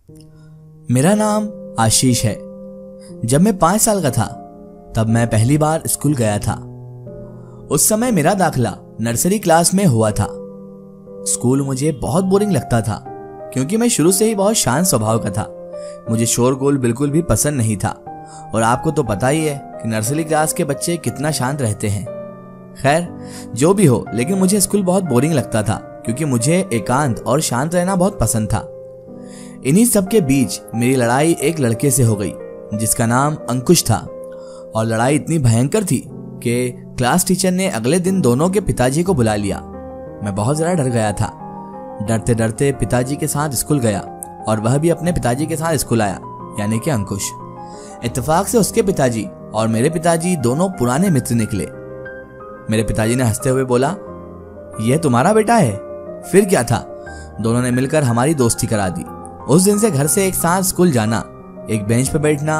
मेरा नाम आशीष है। जब मैं 5 साल का था तब मैं पहली बार स्कूल गया था। उस समय मेरा दाखिला नर्सरी क्लास में हुआ था। स्कूल मुझे बहुत बोरिंग लगता था क्योंकि मैं शुरू से ही बहुत शांत स्वभाव का था। मुझे शोरगुल बिल्कुल भी पसंद नहीं था और आपको तो पता ही है कि नर्सरी क्लास के बच्चे कितना शांत रहते हैं। खैर जो भी हो, लेकिन मुझे स्कूल बहुत बोरिंग लगता था क्योंकि मुझे एकांत और शांत रहना बहुत पसंद था। इन्हीं सब के बीच मेरी लड़ाई एक लड़के से हो गई जिसका नाम अंकुश था और लड़ाई इतनी भयंकर थी कि क्लास टीचर ने अगले दिन दोनों के पिताजी को बुला लिया। मैं बहुत ज़्यादा डर गया था। डरते डरते पिताजी के साथ स्कूल गया और वह भी अपने पिताजी के साथ स्कूल आया, यानी कि अंकुश। इत्तेफाक से उसके पिताजी और मेरे पिताजी दोनों पुराने मित्र निकले। मेरे पिताजी ने हंसते हुए बोला, यह तुम्हारा बेटा है? फिर क्या था, दोनों ने मिलकर हमारी दोस्ती करा दी। उस दिन से घर से एक साथ स्कूल जाना, एक बेंच पर बैठना,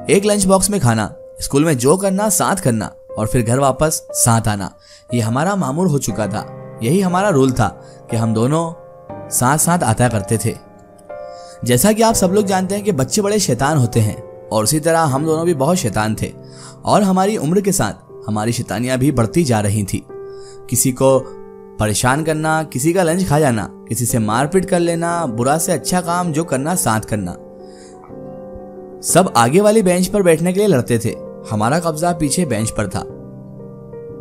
एक लंच बॉक्स में खाना, स्कूल में जो करना साथ करना और फिर घर वापस साथ आना, ये हमारा मामूल हो चुका था। यही हमारा रूल था कि हम दोनों साथ साथ आता करते थे। जैसा कि आप सब लोग जानते हैं कि बच्चे बड़े शैतान होते हैं और उसी तरह हम दोनों भी बहुत शैतान थे और हमारी उम्र के साथ हमारी शैतानियां भी बढ़ती जा रही थी। किसी को परेशान करना, किसी का लंच खा जाना, किसी से मारपीट कर लेना, बुरा से अच्छा काम जो करना साथ करना। सब आगे वाली बेंच पर बैठने के लिए लड़ते थे। हमारा कब्जा पीछे बेंच पर था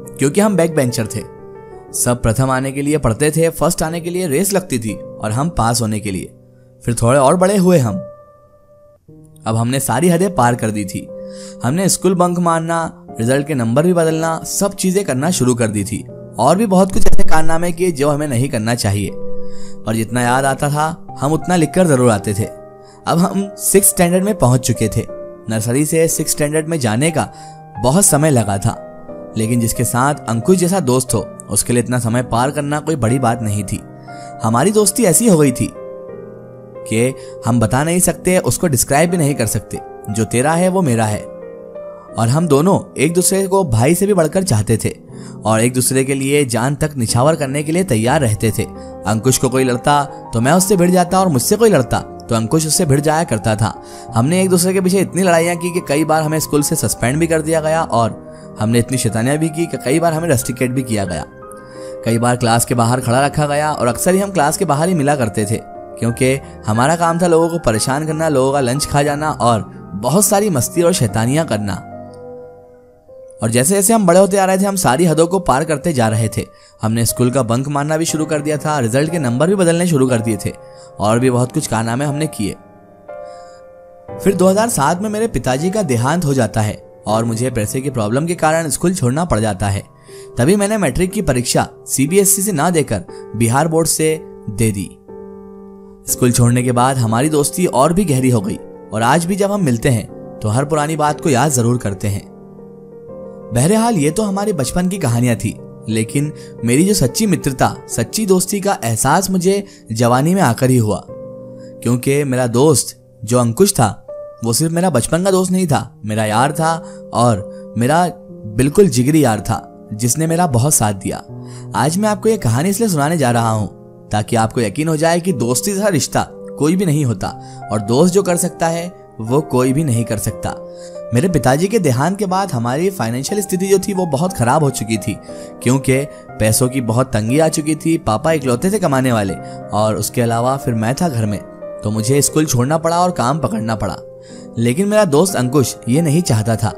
क्योंकि हम बैक बेंचर थे। सब प्रथम आने के लिए पढ़ते थे, फर्स्ट आने के लिए रेस लगती थी और हम पास होने के लिए। फिर थोड़े और बड़े हुए हम। अब हमने सारी हदें पार कर दी थी। हमने स्कूल बंक मारना, रिजल्ट के नंबर भी बदलना, सब चीजें करना शुरू कर दी थी और भी बहुत कुछ ऐसे कारनामे किए जो हमें नहीं करना चाहिए। और जितना याद आता था हम उतना लिखकर जरूर आते थे। अब हम 6th स्टैंडर्ड में पहुंच चुके थे। नर्सरी से 6th स्टैंडर्ड में जाने का बहुत समय लगा था, लेकिन जिसके साथ अंकुश जैसा दोस्त हो उसके लिए इतना समय पार करना कोई बड़ी बात नहीं थी। हमारी दोस्ती ऐसी हो गई थी कि हम बता नहीं सकते, उसको डिस्क्राइब भी नहीं कर सकते। जो तेरा है वो मेरा है और हम दोनों एक दूसरे को भाई से भी बढ़कर चाहते थे और एक दूसरे के लिए जान तक निछावर करने के लिए तैयार रहते थे। अंकुश को कोई लड़ता तो मैं उससे भिड़ जाता और मुझसे कोई लड़ता तो अंकुश उससे भिड़ जाया करता था। हमने एक दूसरे के पीछे इतनी लड़ाइयाँ की कि कई बार हमें स्कूल से सस्पेंड भी कर दिया गया और हमने इतनी शैतानियाँ भी की कि कई बार हमें रस्टिकेट भी किया गया। कई बार क्लास के बाहर खड़ा रखा गया और अक्सर ही हम क्लास के बाहर ही मिला करते थे क्योंकि हमारा काम था लोगों को परेशान करना, लोगों का लंच खा जाना और बहुत सारी मस्ती और शैतानियाँ करना। और जैसे जैसे हम बड़े होते आ रहे थे हम सारी हदों को पार करते जा रहे थे। हमने स्कूल का बंक मारना भी शुरू कर दिया था, रिजल्ट के नंबर भी बदलने शुरू कर दिए थे और भी बहुत कुछ कारनामे हमने किए। फिर 2007 में मेरे पिताजी का देहांत हो जाता है और मुझे पैसे की प्रॉब्लम के कारण स्कूल छोड़ना पड़ जाता है। तभी मैंने मैट्रिक की परीक्षा CBSE से ना देकर बिहार बोर्ड से दे दी। स्कूल छोड़ने के बाद हमारी दोस्ती और भी गहरी हो गई और आज भी जब हम मिलते हैं तो हर पुरानी बात को याद जरूर करते हैं। बहरहाल ये तो हमारी बचपन की कहानियां थी, लेकिन मेरी जो सच्ची मित्रता, सच्ची दोस्ती का एहसास मुझे जवानी में आकर ही हुआ क्योंकि मेरा दोस्त जो अंकुश था वो सिर्फ मेरा बचपन का दोस्त नहीं था, मेरा यार था और मेरा बिल्कुल जिगरी यार था जिसने मेरा बहुत साथ दिया। आज मैं आपको ये कहानी इसलिए सुनाने जा रहा हूँ ताकि आपको यकीन हो जाए कि दोस्ती जैसा रिश्ता कोई भी नहीं होता और दोस्त जो कर सकता है वो कोई भी नहीं कर सकता। मेरे पिताजी के देहांत के बाद हमारी फाइनेंशियल स्थिति जो थी वो बहुत खराब हो चुकी थी क्योंकि पैसों की बहुत तंगी आ चुकी थी। पापा इकलौते थे कमाने वाले और उसके अलावा फिर मैं था घर में, तो मुझे स्कूल छोड़ना पड़ा और काम पकड़ना पड़ा। लेकिन मेरा दोस्त अंकुश ये नहीं चाहता था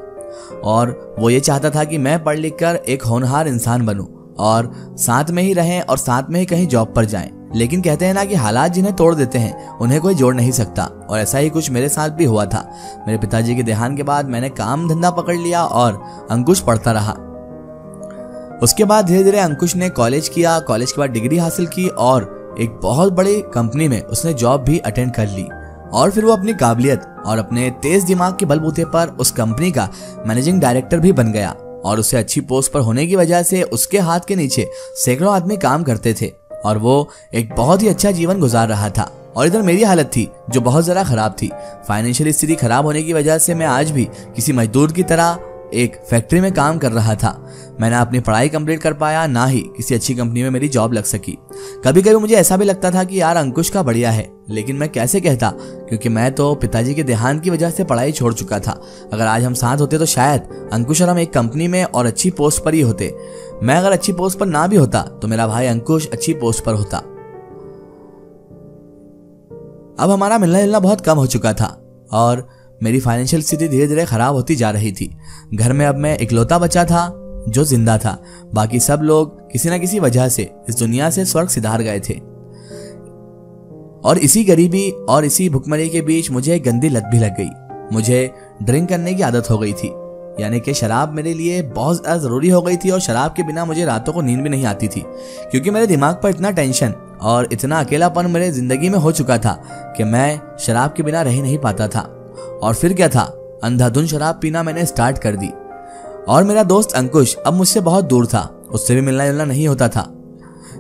और वो ये चाहता था कि मैं पढ़ लिख कर एक होनहार इंसान बनूं और साथ में ही रहें और साथ में ही कहीं जॉब पर जाएं। लेकिन कहते हैं ना कि हालात जिन्हें तोड़ देते हैं उन्हें कोई जोड़ नहीं सकता और ऐसा ही कुछ मेरे साथ भी हुआ था। मेरे पिताजी के देहांत के बाद मैंने काम धंधा पकड़ लिया और अंकुश पढ़ता रहा। उसके बाद धीरे धीरे अंकुश ने कॉलेज किया, कॉलेज के बाद डिग्री हासिल की और एक बहुत बड़ी कंपनी में उसने जॉब भी अटेंड कर ली और फिर वो अपनी काबिलियत और अपने तेज दिमाग के बलबूते पर उस कंपनी का मैनेजिंग डायरेक्टर भी बन गया और उसे अच्छी पोस्ट पर होने की वजह से उसके हाथ के नीचे सैकड़ों आदमी काम करते थे और वो एक बहुत ही अच्छा जीवन गुजार रहा था। और इधर मेरी हालत थी जो बहुत ज़्यादा खराब थी। फाइनेंशियल स्थिति खराब होने की वजह से मैं आज भी किसी मजदूर की तरह एक फैक्ट्री में काम कर रहा था। मैंने अपनी पढ़ाई कंप्लीट कर पाया, ना ही किसी अच्छी कंपनी में मेरी जॉब लग सकी। कभी कभी मुझे ऐसा भी लगता था कि यार अंकुश का बढ़िया है, लेकिन मैं कैसे कहता, क्योंकि मैं तो पिताजी के देहांत की वजह से पढ़ाई छोड़ चुका था। अगर आज हम साथ होते तो शायद अंकुश और हम एक कंपनी में और अच्छी पोस्ट पर ही होते। मैं अगर अच्छी पोस्ट पर ना भी होता तो मेरा भाई अंकुश अच्छी पोस्ट पर होता। अब हमारा मिलना जुलना बहुत कम हो चुका था और मेरी फाइनेंशियल स्थिति धीरे धीरे खराब होती जा रही थी। घर में अब मैं इकलौता बच्चा था जो जिंदा था। बाकी सब लोग किसी न किसी वजह से इस दुनिया से स्वर्ग सिधार गए थे। और इसी गरीबी और इसी भुखमरी के बीच मुझे एक गंदी लत भी लग गई। मुझे ड्रिंक करने की आदत हो गई थी, यानी कि शराब मेरे लिए बहुत ज़्यादा ज़रूरी हो गई थी। और शराब के बिना मुझे रातों को नींद भी नहीं आती थी, क्योंकि मेरे दिमाग पर इतना टेंशन और इतना अकेलापन मेरे ज़िंदगी में हो चुका था कि मैं शराब के बिना रह ही नहीं पाता था। और फिर क्या था, अंधाधुंध शराब पीना मैंने स्टार्ट कर दी। और मेरा दोस्त अंकुश अब मुझसे बहुत दूर था, उससे भी मिलना जुलना नहीं होता था।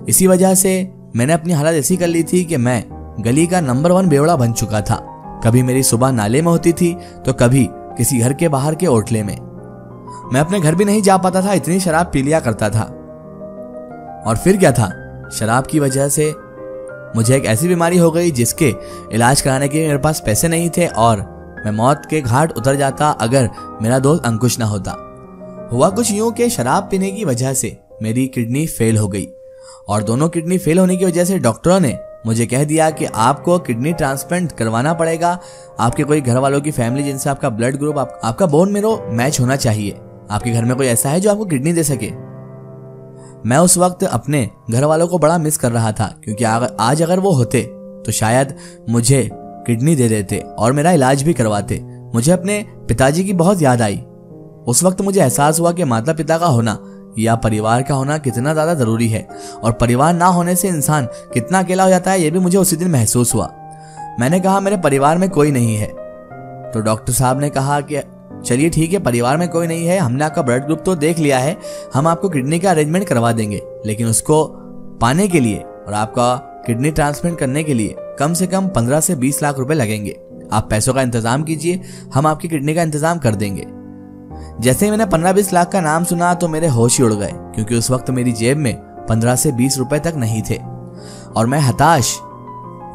इसी वजह से मैंने अपनी हालत ऐसी कर ली थी कि मैं गली का नंबर 1 बेवड़ा बन चुका था। कभी मेरी सुबह नाले में होती थी तो कभी किसी घर के बाहर के ओटले में। मैं अपने घर भी नहीं जा पाता था, इतनी शराब पी लिया करता था। और फिर क्या था, शराब की वजह से मुझे एक ऐसी बीमारी हो गई जिसके इलाज कराने के मेरे पास पैसे नहीं थे और मैं मौत के घाट उतर जाता अगर मेरा दोस्त अंकुश ना होता। हुआ कुछ यूं कि शराब पीने की वजह से मेरी किडनी फेल हो गई और दोनों किडनी फेल होने की वजह से डॉक्टरों ने मुझे कह दिया कि आपको किडनी ट्रांसप्लांट करवाना पड़ेगा। आपके कोई घर वालों की फैमिली जिनसे आपका ब्लड ग्रुप आपका बोन मेरो मैच होना चाहिए। आपके घर में कोई ऐसा है जो आपको किडनी दे सके। मैं उस वक्त अपने घर वालों को बड़ा मिस कर रहा था, क्योंकि आज अगर वो होते तो शायद मुझे किडनी दे देते और मेरा इलाज भी करवाते। मुझे अपने पिताजी की बहुत याद आई। उस वक्त मुझे एहसास हुआ कि माता पिता का होना या परिवार का होना कितना ज्यादा जरूरी है, और परिवार ना होने से इंसान कितना अकेला हो जाता है, यह भी मुझे उसी दिन महसूस हुआ। मैंने कहा मेरे परिवार में कोई नहीं है, तो डॉक्टर साहब ने कहा कि चलिए ठीक है, परिवार में कोई नहीं है, हमने आपका ब्लड ग्रुप तो देख लिया है, हम आपको किडनी का अरेंजमेंट करवा देंगे, लेकिन उसको पाने के लिए और आपका किडनी ट्रांसप्लांट करने के लिए कम से कम 15 से 20 लाख रुपए लगेंगे। आप पैसों का इंतजाम कीजिए, हम आपकी किडनी का इंतजाम कर देंगे। जैसे ही मैंने 15-20 लाख का नाम सुना तो मेरे होश ही उड़ गए, क्योंकि उस वक्त मेरी जेब में 15 से 20 रुपए तक नहीं थे। और मैं हताश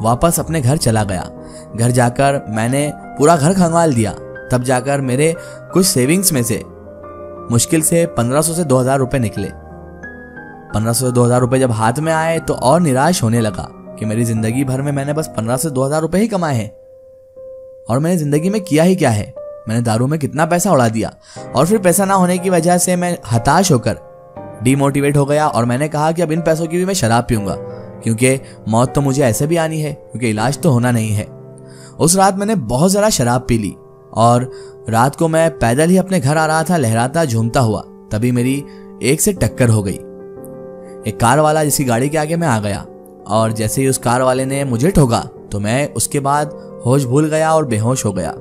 वापस अपने घर चला गया। घर जाकर मैंने पूरा घर खंगाल दिया। तब जाकर मेरे कुछ सेविंग्स में से मुश्किल से 1500 से 2000 रुपए निकले। 1500 से 2000 रुपए जब हाथ में आए तो और निराश होने लगा कि मेरी जिंदगी भर में मैंने बस 15 से 2000 रुपए ही कमाए हैं और मैंने जिंदगी में किया ही क्या है। मैंने दारू में कितना पैसा उड़ा दिया। और फिर पैसा ना होने की वजह से मैं हताश होकर डिमोटिवेट हो गया और मैंने कहा कि अब इन पैसों की भी मैं शराब पीऊंगा, क्योंकि मौत तो मुझे ऐसे भी आनी है, क्योंकि इलाज तो होना नहीं है। उस रात मैंने बहुत ज़्यादा शराब पी ली और रात को मैं पैदल ही अपने घर आ रहा था, लहराता झूमता हुआ। तभी मेरी एक से टक्कर हो गई। एक कार वाला जिसकी गाड़ी के आगे मैं आ गया और जैसे ही उस कार वाले ने मुझे ठोका तो मैं उसके बाद होश भूल गया और बेहोश हो गया।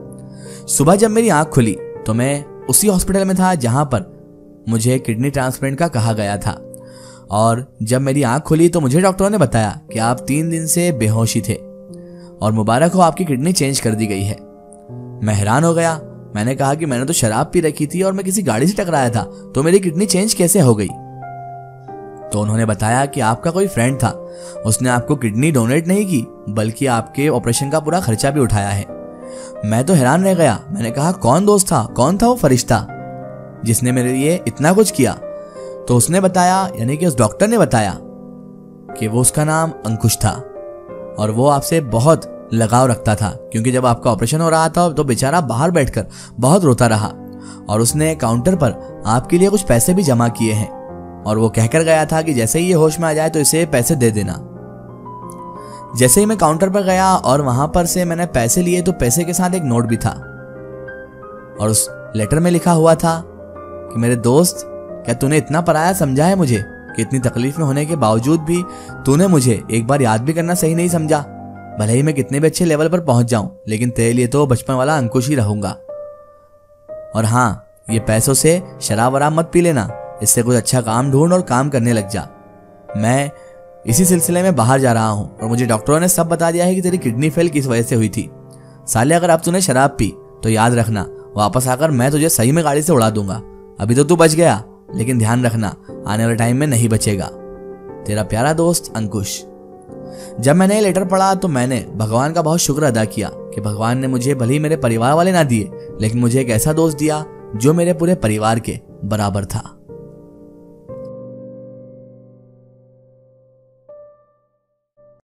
सुबह जब मेरी आंख खुली तो मैं उसी हॉस्पिटल में था जहां पर मुझे किडनी ट्रांसप्लांट का कहा गया था। और जब मेरी आंख खुली तो मुझे डॉक्टरों ने बताया कि आप 3 दिन से बेहोश ही थे और मुबारक हो, आपकी किडनी चेंज कर दी गई है। मैं हैरान हो गया। मैंने कहा कि मैंने तो शराब पी रखी थी और मैं किसी गाड़ी से टकराया था, तो मेरी किडनी चेंज कैसे हो गई? तो उन्होंने बताया कि आपका कोई फ्रेंड था, उसने आपको किडनी डोनेट नहीं की बल्कि आपके ऑपरेशन का पूरा खर्चा भी उठाया है। मैं तो हैरान रह गया। मैंने कहा कौन दोस्त था, कौन था वो फरिश्ता जिसने मेरे लिए इतना कुछ किया? तो उसने बताया, यानी कि उस डॉक्टर ने बताया कि वो उसका नाम अंकुश था और वो आपसे बहुत लगाव रखता था, क्योंकि जब आपका ऑपरेशन हो रहा था तो बेचारा बाहर बैठकर बहुत रोता रहा और उसने काउंटर पर आपके लिए कुछ पैसे भी जमा किए हैं और वो कहकर गया था कि जैसे ही ये होश में आ जाए तो इसे पैसे दे देना। जैसे ही मैं काउंटर पर गया और वहां पर से मैंने पैसे लिए तो पैसे के साथ एक नोट भी था और उस लेटर में लिखा हुआ था कि मेरे दोस्त, क्या तूने इतना पराया समझा है मुझे कि इतनी तकलीफ में होने के बावजूद भी तूने मुझे एक बार याद भी करना सही नहीं समझा? भले ही मैं कितने भी अच्छे लेवल पर पहुंच जाऊं, लेकिन तेरे लिए तो बचपन वाला अंकुश ही रहूंगा। और हाँ, ये पैसों से शराब वराब मत पी लेना, इससे कुछ अच्छा काम ढूंढ और काम करने लग जा। मैं इसी सिलसिले में बाहर जा रहा हूं और मुझे डॉक्टरों ने सब बता दिया है कि तेरी किडनी फेल किस वजह से हुई थी। साले, अगर अब तूने शराब पी तो याद रखना, वापस आकर मैं तुझे सही में गाड़ी से उड़ा दूंगा। अभी तो तू बच गया, लेकिन ध्यान रखना आने वाले टाइम में नहीं बचेगा। तेरा प्यारा दोस्त अंकुश। जब मैंने ये लेटर पढ़ा तो मैंने भगवान का बहुत शुक्र अदा किया कि भगवान ने मुझे भले ही मेरे परिवार वाले ना दिए, लेकिन मुझे एक ऐसा दोस्त दिया जो मेरे पूरे परिवार के बराबर था।